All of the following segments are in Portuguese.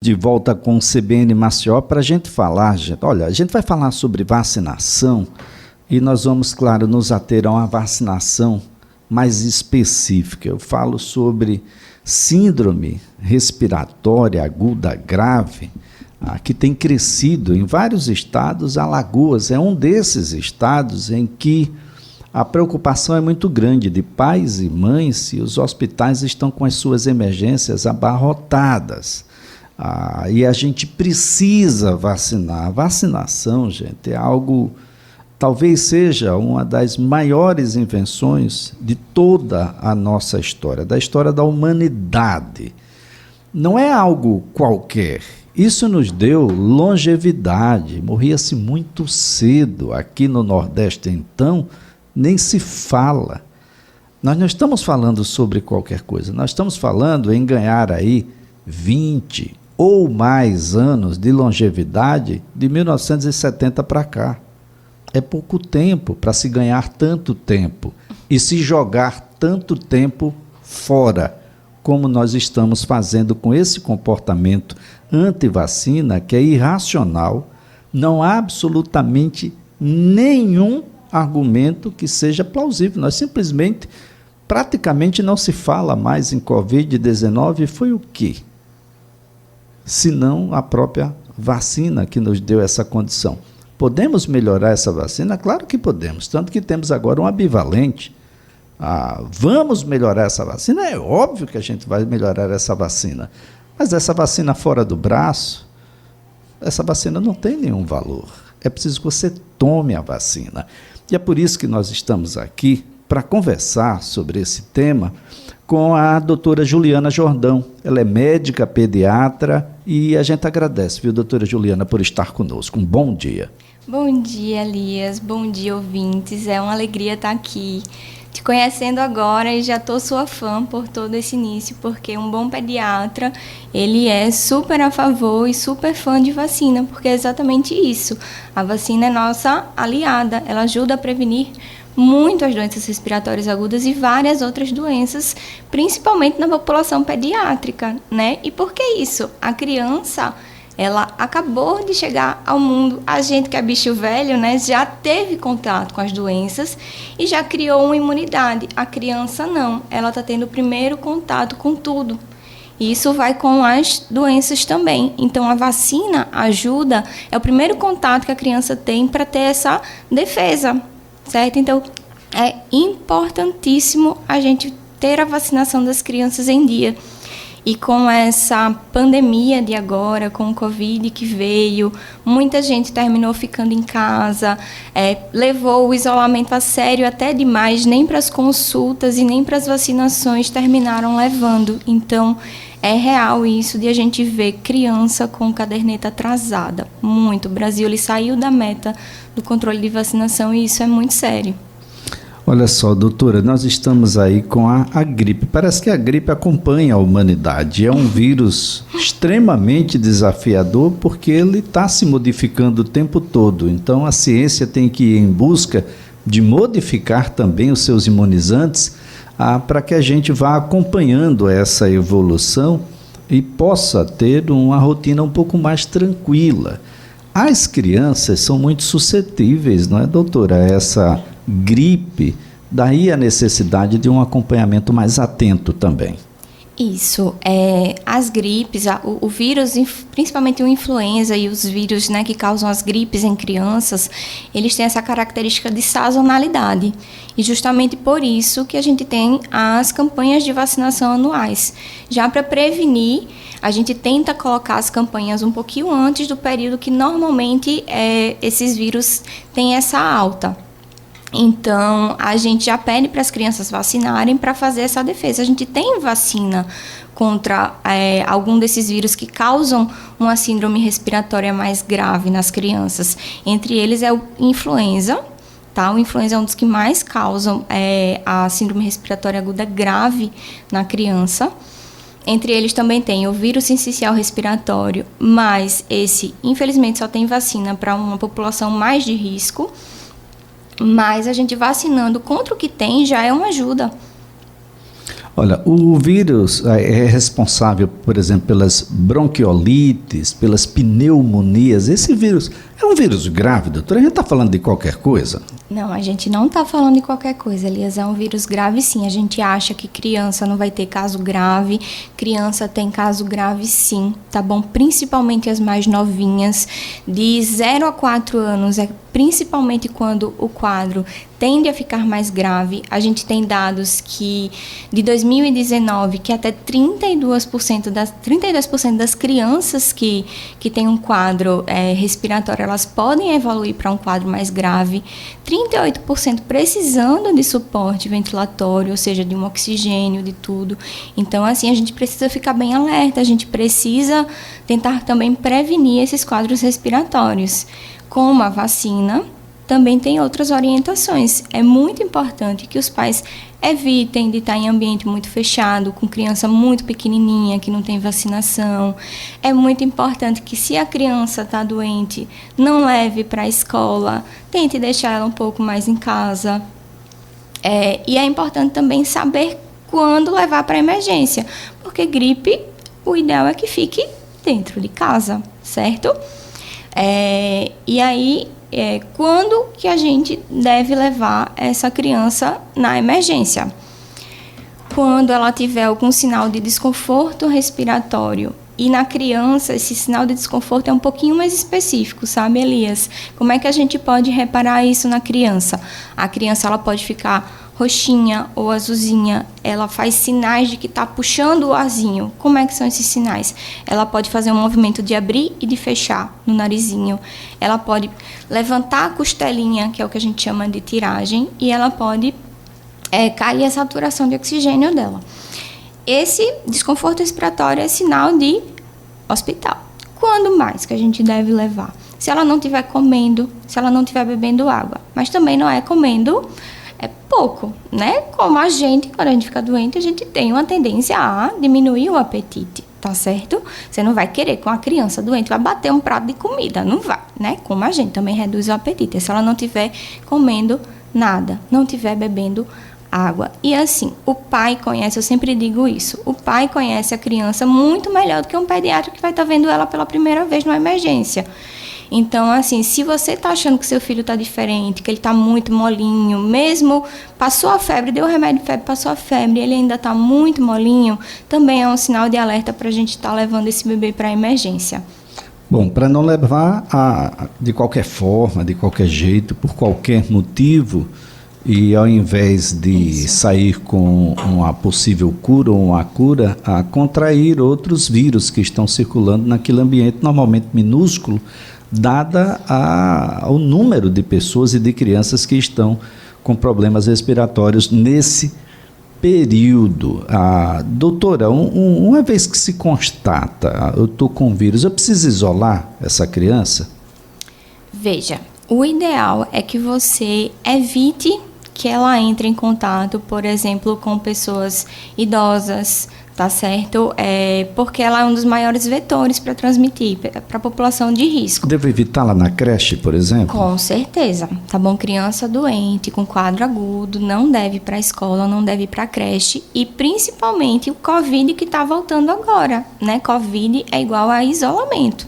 De volta com o CBN Maceió para a gente falar, gente. Olha, a gente vai falar sobre vacinação e nós vamos, claro, nos ater a uma vacinação mais específica. Eu falo sobre síndrome respiratória aguda grave, que tem crescido em vários estados. Alagoas é um desses estados em que a preocupação é muito grande de pais e mães e os hospitais estão com as suas emergências abarrotadas. E a gente precisa vacinar. A vacinação, gente, é algo, talvez seja uma das maiores invenções de toda a nossa história, da história da humanidade. Não é algo qualquer. Isso nos deu longevidade. Morria-se muito cedo. Aqui no Nordeste, então, nem se fala. Nós não estamos falando sobre qualquer coisa. Nós estamos falando em ganhar aí 20 ou mais anos de longevidade de 1970 para cá. É pouco tempo para se ganhar tanto tempo e se jogar tanto tempo fora, como nós estamos fazendo com esse comportamento anti-vacina, que é irracional. Não há absolutamente nenhum argumento que seja plausível. Nós simplesmente, praticamente não se fala mais em Covid-19. Foi o quê? Senão a própria vacina que nos deu essa condição. Podemos melhorar essa vacina? Claro que podemos, tanto que temos agora uma bivalente. Vamos melhorar essa vacina? É óbvio que a gente vai melhorar essa vacina, mas essa vacina fora do braço, essa vacina não tem nenhum valor. É preciso que você tome a vacina. E é por isso que nós estamos aqui para conversar sobre esse tema com a doutora Juliana Jordão. Ela é médica pediatra e a gente agradece, viu, doutora Juliana, por estar conosco. Um bom dia. Bom dia, Elias. Bom dia, ouvintes. É uma alegria estar aqui te conhecendo agora e já estou sua fã por todo esse início, porque um bom pediatra, ele é super a favor e super fã de vacina, porque é exatamente isso. A vacina é nossa aliada, ela ajuda a prevenir muito as doenças respiratórias agudas e várias outras doenças, principalmente na população pediátrica, né? E por que isso? A criança, ela acabou de chegar ao mundo, a gente que é bicho velho, né, já teve contato com as doenças e já criou uma imunidade. A criança não, ela está tendo o primeiro contato com tudo. E isso vai com as doenças também. Então, a vacina ajuda, é o primeiro contato que a criança tem para ter essa defesa, certo? Então, é importantíssimo a gente ter a vacinação das crianças em dia. E com essa pandemia de agora, com o Covid que veio, muita gente terminou ficando em casa, levou o isolamento a sério até demais, nem para as consultas e nem para as vacinações terminaram levando. Então, é real isso de a gente ver criança com caderneta atrasada. Muito. O Brasil ele saiu da meta do controle de vacinação e isso é muito sério. Olha só, doutora, nós estamos aí com a gripe. Parece que a gripe acompanha a humanidade. É um vírus extremamente desafiador porque ele está se modificando o tempo todo. Então, a ciência tem que ir em busca de modificar também os seus imunizantes para que a gente vá acompanhando essa evolução e possa ter uma rotina um pouco mais tranquila. As crianças são muito suscetíveis, não é, doutora, a essa gripe, daí a necessidade de um acompanhamento mais atento também. Isso, as gripes, o vírus, principalmente o influenza e os vírus, né, que causam as gripes em crianças, eles têm essa característica de sazonalidade. E justamente por isso que a gente tem as campanhas de vacinação anuais. Já para prevenir, a gente tenta colocar as campanhas um pouquinho antes do período que normalmente esses vírus têm essa alta. Então, a gente já pede para as crianças vacinarem para fazer essa defesa. A gente tem vacina contra algum desses vírus que causam uma síndrome respiratória mais grave nas crianças. Entre eles é o influenza, tá? O influenza é um dos que mais causam a síndrome respiratória aguda grave na criança. Entre eles também tem o vírus sincicial respiratório, mas esse, infelizmente, só tem vacina para uma população mais de risco. Mas a gente vacinando contra o que tem já é uma ajuda. Olha, o vírus é responsável, por exemplo, pelas bronquiolites, pelas pneumonias. Esse vírus é um vírus grave, doutora? A gente está falando de qualquer coisa? Não, a gente não está falando de qualquer coisa, Elias. É um vírus grave, sim. A gente acha que criança não vai ter caso grave. Criança tem caso grave, sim, tá bom? Principalmente as mais novinhas, de 0 a 4 anos, principalmente quando o quadro tende a ficar mais grave. A gente tem dados que, de 2019, que até 32% das crianças que têm um quadro respiratório, elas podem evoluir para um quadro mais grave. 38% precisando de suporte ventilatório, ou seja, de um oxigênio, de tudo. Então, assim, a gente precisa ficar bem alerta, a gente precisa tentar também prevenir esses quadros respiratórios. Com a vacina, também tem outras orientações. É muito importante que os pais evitem de estar em ambiente muito fechado, com criança muito pequenininha, que não tem vacinação. É muito importante que, se a criança está doente, não leve para a escola, tente deixar ela um pouco mais em casa. E é importante também saber quando levar para a emergência, porque gripe, o ideal é que fique dentro de casa, certo? E aí, quando que a gente deve levar essa criança na emergência? Quando ela tiver algum sinal de desconforto respiratório. E na criança, esse sinal de desconforto é um pouquinho mais específico, sabe, Elias? Como é que a gente pode reparar isso na criança? A criança, ela pode ficar roxinha ou azulzinha, ela faz sinais de que está puxando o arzinho. Como é que são esses sinais? Ela pode fazer um movimento de abrir e de fechar no narizinho. Ela pode levantar a costelinha, que é o que a gente chama de tiragem, e ela pode cair a saturação de oxigênio dela. Esse desconforto respiratório é sinal de hospital. Quando mais que a gente deve levar? Se ela não estiver comendo, se ela não estiver bebendo água, mas também não é comendo pouco, né? Como a gente, quando a gente fica doente, a gente tem uma tendência a diminuir o apetite, tá certo? Você não vai querer, com a criança doente, vai bater um prato de comida, não vai, né? Como a gente também reduz o apetite, se ela não estiver comendo nada, não estiver bebendo água. E assim, o pai conhece, eu sempre digo isso, o pai conhece a criança muito melhor do que um pediatra que vai estar vendo ela pela primeira vez numa emergência. Então, assim, se você está achando que seu filho está diferente, que ele está muito molinho, mesmo passou a febre, deu o remédio de febre, passou a febre, ele ainda está muito molinho, também é um sinal de alerta para a gente estar levando esse bebê para a emergência. Bom, para não levar de qualquer forma, de qualquer jeito, por qualquer motivo, e ao invés de sair com uma possível cura ou uma cura, a contrair outros vírus que estão circulando naquele ambiente, normalmente minúsculo, dada o número de pessoas e de crianças que estão com problemas respiratórios nesse período. Doutora, uma vez que se constata, eu estou com vírus, eu preciso isolar essa criança? Veja, o ideal é que você evite que ela entre em contato, por exemplo, com pessoas idosas, tá certo? Porque ela é um dos maiores vetores para transmitir para a população de risco. Devo evitá-la na creche, por exemplo? Com certeza, tá bom? Criança doente, com quadro agudo, não deve ir para a escola, não deve ir para a creche, e principalmente o Covid que está voltando agora, né? Covid é igual a isolamento.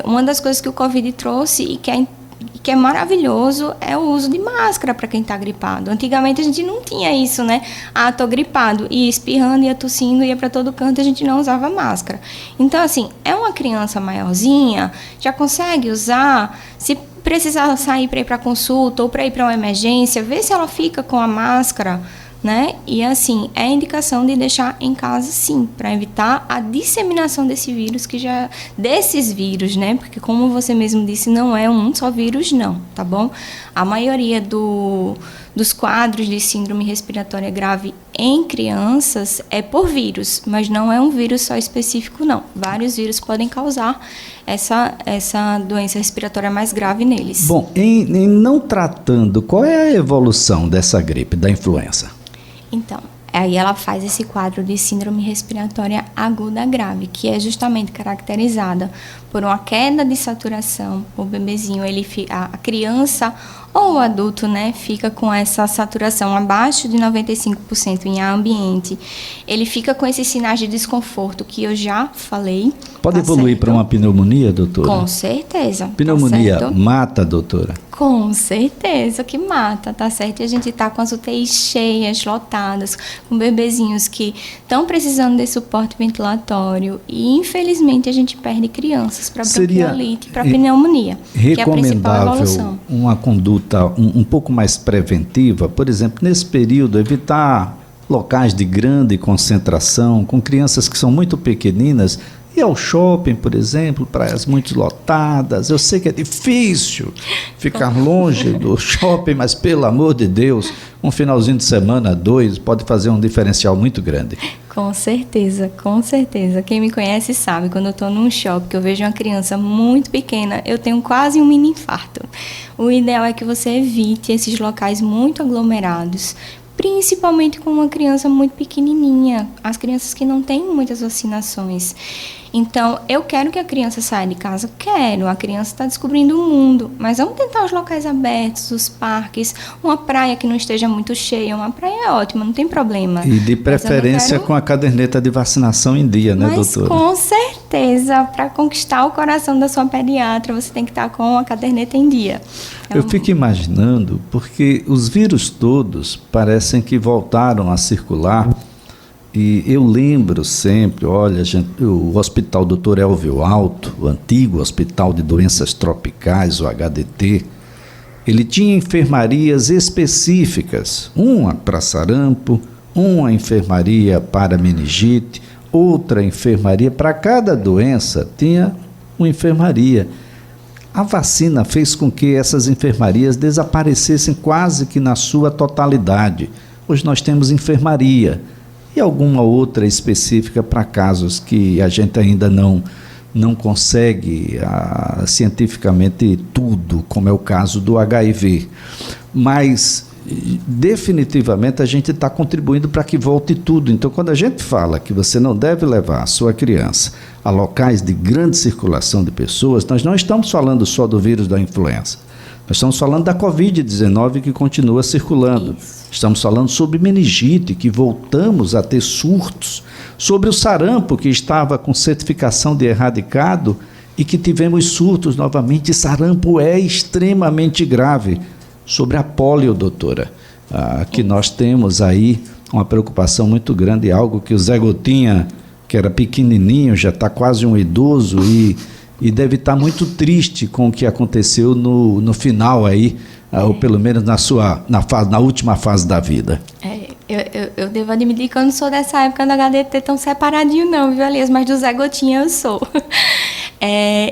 Uma das coisas que o Covid trouxe e que é maravilhoso é o uso de máscara para quem está gripado. Antigamente a gente não tinha isso, né? Tô gripado, ia espirrando, ia tossindo, ia para todo canto, a gente não usava máscara. Então, assim, é uma criança maiorzinha, já consegue usar. Se precisar sair para ir para consulta ou para ir para uma emergência, vê se ela fica com a máscara, né? E assim, é indicação de deixar em casa, sim, para evitar a disseminação desses vírus, né? Porque, como você mesmo disse, não é um só vírus, não, tá bom? A maioria dos quadros de síndrome respiratória grave em crianças é por vírus, mas não é um vírus só específico, não. Vários vírus podem causar essa doença respiratória mais grave neles. Bom, em não tratando, qual é a evolução dessa gripe, da influenza? Então, aí ela faz esse quadro de síndrome respiratória aguda grave, que é justamente caracterizada por uma queda de saturação. O bebezinho, a criança ou o adulto, né, fica com essa saturação abaixo de 95% em ar ambiente, ele fica com esses sinais de desconforto que eu já falei. Pode evoluir para uma pneumonia, doutora? Com certeza. Pneumonia mata, doutora? Com certeza que mata, tá certo? E a gente tá com as UTIs cheias, lotadas, com bebezinhos que estão precisando de suporte ventilatório e, infelizmente, a gente perde crianças para bronquiolite, para pneumonia, que é a principal evolução. Uma conduta um pouco mais preventiva, por exemplo, nesse período, evitar locais de grande concentração, com crianças que são muito pequeninas, ir ao shopping, por exemplo, praias muito lotadas. Eu sei que é difícil ficar longe do shopping, mas pelo amor de Deus, um finalzinho de semana, 2, pode fazer um diferencial muito grande. Com certeza, com certeza. Quem me conhece sabe, quando eu estou num shopping, que eu vejo uma criança muito pequena, eu tenho quase um mini infarto. O ideal é que você evite esses locais muito aglomerados, principalmente com uma criança muito pequenininha, as crianças que não têm muitas vacinações. Então, eu quero que a criança saia de casa? Quero. A criança está descobrindo o mundo. Mas vamos tentar os locais abertos, os parques, uma praia que não esteja muito cheia. Uma praia é ótima, não tem problema. E de preferência com a caderneta de vacinação em dia, né, doutora? Com certeza. Para conquistar o coração da sua pediatra, você tem que estar com a caderneta em dia. Eu fico imaginando, porque os vírus todos parecem que voltaram a circular. E eu lembro sempre, olha, gente, o Hospital Dr. Elvio Alto, o antigo Hospital de Doenças Tropicais, o HDT, ele tinha enfermarias específicas, uma para sarampo, uma enfermaria para meningite, outra enfermaria, para cada doença tinha uma enfermaria. A vacina fez com que essas enfermarias desaparecessem quase que na sua totalidade. Hoje nós temos enfermaria e alguma outra específica para casos que a gente ainda não consegue cientificamente tudo, como é o caso do HIV. Mas, definitivamente, a gente está contribuindo para que volte tudo. Então, quando a gente fala que você não deve levar a sua criança a locais de grande circulação de pessoas, nós não estamos falando só do vírus da influenza. Nós estamos falando da Covid-19 que continua circulando. Isso. Estamos falando sobre meningite, que voltamos a ter surtos. Sobre o sarampo, que estava com certificação de erradicado e que tivemos surtos novamente. Sarampo é extremamente grave. Sobre a polio, doutora, que nós temos aí uma preocupação muito grande, algo que o Zé Gotinha, que era pequenininho, já está quase um idoso e deve estar muito triste com o que aconteceu no final aí, ou pelo menos na última fase da vida. Eu devo admitir que eu não sou dessa época do HDT tão separadinho não, viu, Elias? Mas do Zé Gotinha eu sou.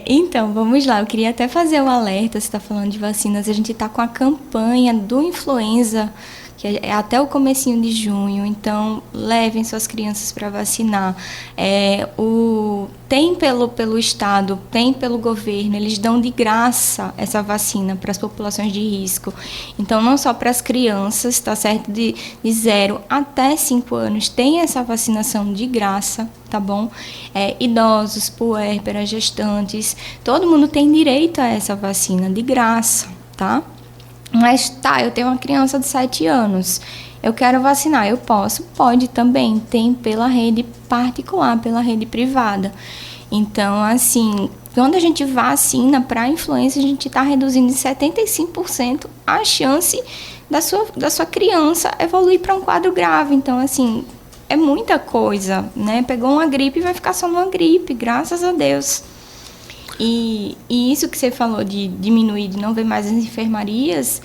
Então, vamos lá. Eu queria até fazer um alerta, você está falando de vacinas. A gente está com a campanha do influenza, que é até o comecinho de junho, então levem suas crianças para vacinar. Tem pelo Estado, tem pelo governo, eles dão de graça essa vacina para as populações de risco. Então, não só para as crianças, tá certo? De 0 até 5 anos, tem essa vacinação de graça, tá bom? Idosos, puérperas, gestantes, todo mundo tem direito a essa vacina de graça, tá? Mas eu tenho uma criança de 7 anos, eu quero vacinar, eu posso? Pode também, tem pela rede particular, pela rede privada. Então, assim, quando a gente vacina para a influenza, a gente está reduzindo em 75% a chance da sua criança evoluir para um quadro grave. Então, assim, é muita coisa, né? Pegou uma gripe e vai ficar só numa gripe, graças a Deus. E isso que você falou de diminuir, de não ver mais as enfermarias,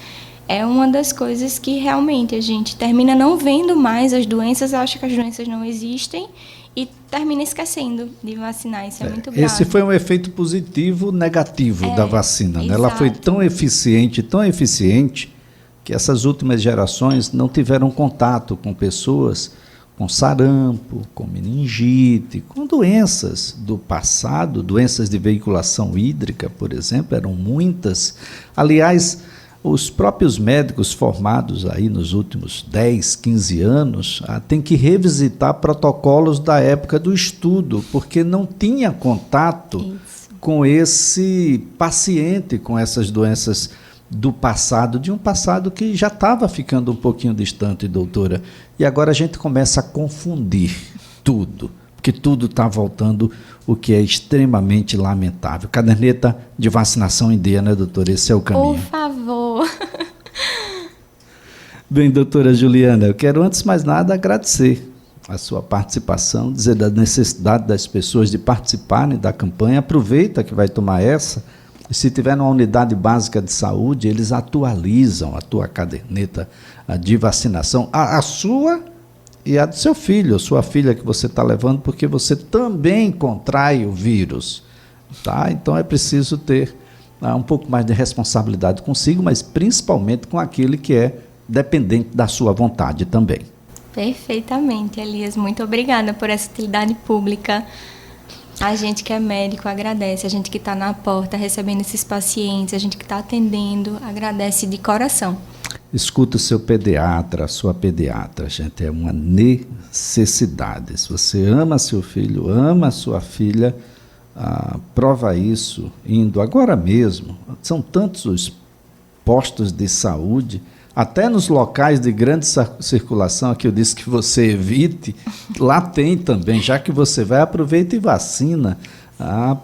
é uma das coisas que realmente a gente termina não vendo mais as doenças, acha que as doenças não existem e termina esquecendo de vacinar. Isso é muito grave. Esse foi um efeito positivo negativo da vacina, né? Ela foi tão eficiente, que essas últimas gerações não tiveram contato com pessoas com sarampo, com meningite, com doenças do passado, doenças de veiculação hídrica, por exemplo, eram muitas. Aliás, os próprios médicos formados aí nos últimos 10, 15 anos têm que revisitar protocolos da época do estudo, porque não tinha contato com esse paciente com essas doenças do passado, de um passado que já estava ficando um pouquinho distante, doutora. E agora a gente começa a confundir tudo, porque tudo está voltando, o que é extremamente lamentável. Caderneta de vacinação em dia, né, doutora? Esse é o caminho. Por favor. Bem, doutora Juliana, eu quero antes de mais nada agradecer a sua participação, dizer da necessidade das pessoas de participarem da campanha. Aproveita que vai tomar essa, e se tiver numa unidade básica de saúde, eles atualizam a tua caderneta de vacinação, a sua e a do seu filho, a sua filha que você está levando, porque você também contrai o vírus, tá? Então é preciso ter um pouco mais de responsabilidade consigo, mas principalmente com aquele que é dependente da sua vontade também. Perfeitamente, Elias. Muito obrigada por essa utilidade pública. A gente que é médico agradece, a gente que está na porta recebendo esses pacientes, a gente que está atendendo, agradece de coração. Escuta o seu pediatra, a sua pediatra, gente, é uma necessidade. Se você ama seu filho, ama sua filha, prova isso indo agora mesmo. São tantos os postos de saúde, até nos locais de grande circulação, que eu disse que você evite, lá tem também, já que você vai, aproveita e vacina,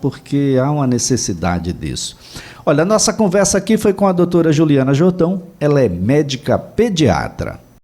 porque há uma necessidade disso. Olha, a nossa conversa aqui foi com a doutora Juliana Jordão, ela é médica pediatra.